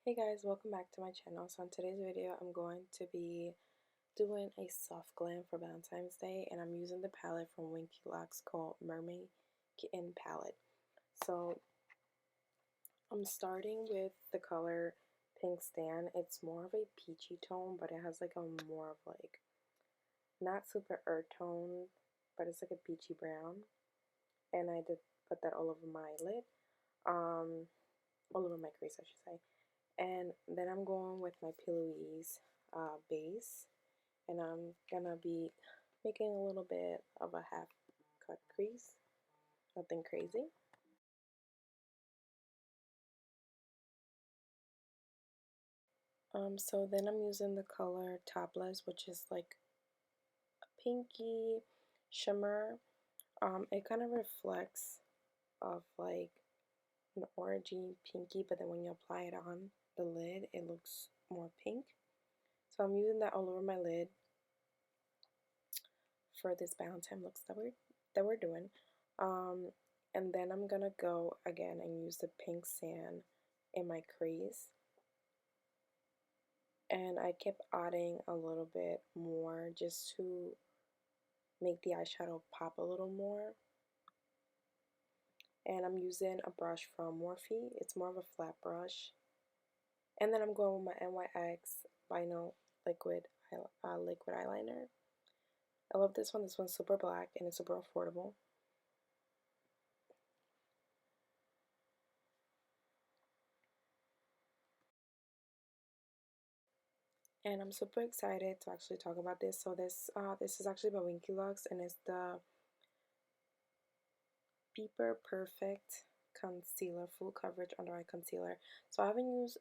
Hey guys, welcome back to my channel. So in today's video, I'm going to be doing a soft glam for Valentine's Day, and I'm using the palette from Winky Lux called Mermaid Kitten Palette. So I'm starting with the color Pink Stan. It's more of a peachy tone, but it has like a more of like, not super earth tone, but it's like a peachy brown. And I did put that all over my lid, all over my crease I should say. And then I'm going with my Pillowies base, and I'm gonna be making a little bit of a half cut crease, nothing crazy. So then I'm using the color Topless, which is like a pinky shimmer. It kind of reflects of like an orangey pinky, but then when you apply it on the lid, it looks more pink. So I'm using that all over my lid for this Valentine looks that we're doing. And then I'm gonna go again and use the pink sand in my crease. And I kept adding a little bit more just to make the eyeshadow pop a little more. And I'm using a brush from Morphe. It's more of a flat brush. And then I'm going with my NYX Vynil liquid eyeliner. I love this one. This one's super black and it's super affordable. And I'm super excited to actually talk about this. So this is actually by Winky Lux, and it's the Peeper Perfect Concealer, Full Coverage Under Eye Concealer. So I haven't used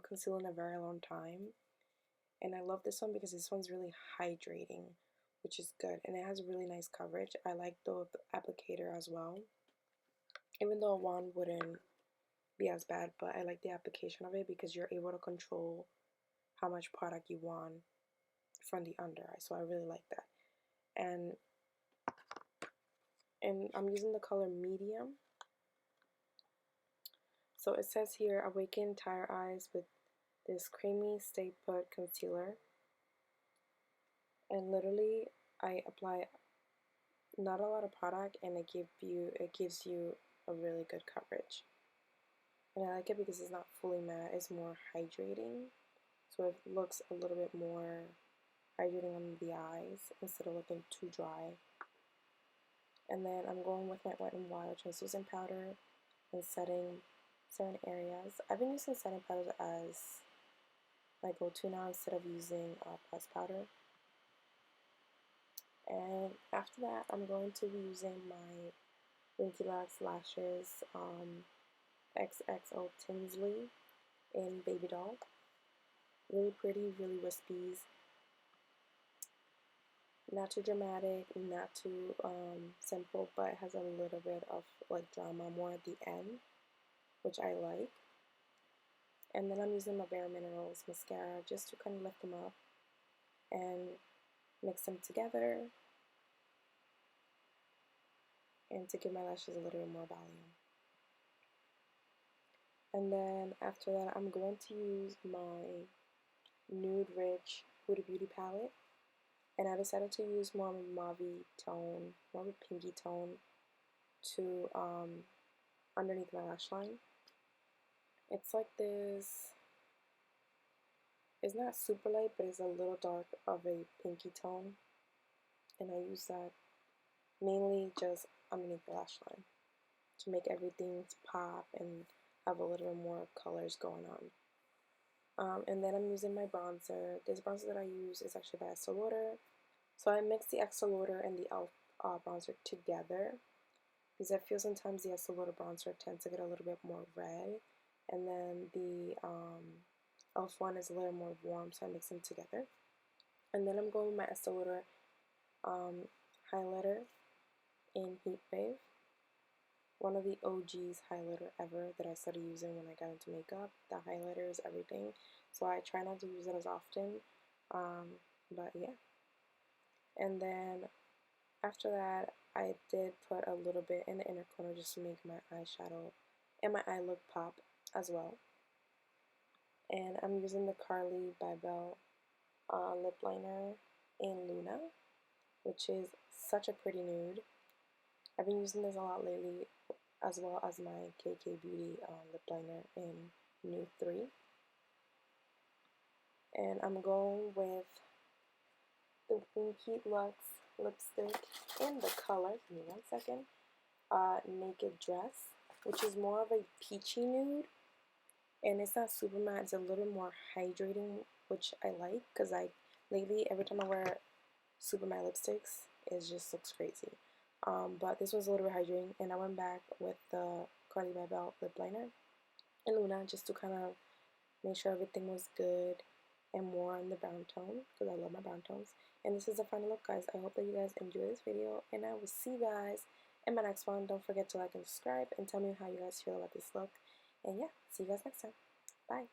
concealer in a very long time, and I love this one because this one's really hydrating, which is good, and it has really nice coverage. I like the applicator as well, even though one wouldn't be as bad, but I like the application of it because you're able to control how much product you want from the under eye. So I really like that. And I'm using the color medium. So it says here, awaken tired eyes with this creamy stay put concealer. And literally I apply not a lot of product, and it gives you a really good coverage. And I like it because it's not fully matte, it's more hydrating. So it looks a little bit more hydrating on the eyes instead of looking too dry. And then I'm going with my Wet n Wild translucent powder and setting certain areas. I've been using setting powders as my go-to now instead of using pressed powder. And after that, I'm going to be using my Winky Lux Lashes XXO Tinsley in Babydoll. Really pretty, really wispies. Not too dramatic, not too simple, but it has a little bit of like drama more at the end, which I like. And then I'm using my Bare Minerals mascara just to kind of lift them up and mix them together and to give my lashes a little bit more volume. And then after that, I'm going to use my Nude Rich Huda Beauty palette, and I decided to use more of a mauve tone, more of a pinky tone to underneath my lash line. It's like this, it's not super light, but it's a little dark of a pinky tone, and I use that mainly just underneath the lash line to make everything pop and have a little more colors going on. And then I'm using my bronzer. This bronzer that I use is actually by Estee Lauder. So I mix the Estee Lauder and the e.l.f. Bronzer together because I feel sometimes the Estee Lauder bronzer tends to get a little bit more red, and then the e.l.f. one is a little more warm, so I mix them together. And then I'm going with my Estee Lauder highlighter in Heat Wave. One of the OG's highlighter ever that I started using when I got into makeup. The highlighter is everything, so I try not to use it as often, but yeah. And then after that, I did put a little bit in the inner corner just to make my eyeshadow and my eye look pop as well. And I'm using the Cali Bybel lip liner in Luna, which is such a pretty nude. I've been using this a lot lately, as well as my KK Beauty lip liner in Nude 3. And I'm going with the Winky Lux lipstick in the color, give me 1 second, Naked Dress, which is more of a peachy nude. And it's not super matte, it's a little more hydrating, which I like, because lately, every time I wear super matte lipsticks, it just looks crazy. But this was a little bit hydrating, and I went back with the Cali Bybel lip liner in Luna just to kind of make sure everything was good and more on the brown tone, because I love my brown tones. And this is the final look, guys. I hope that you guys enjoy this video, and I will see you guys in my next one. Don't forget to like and subscribe, and tell me how you guys feel about this look. And yeah, see you guys next time. Bye.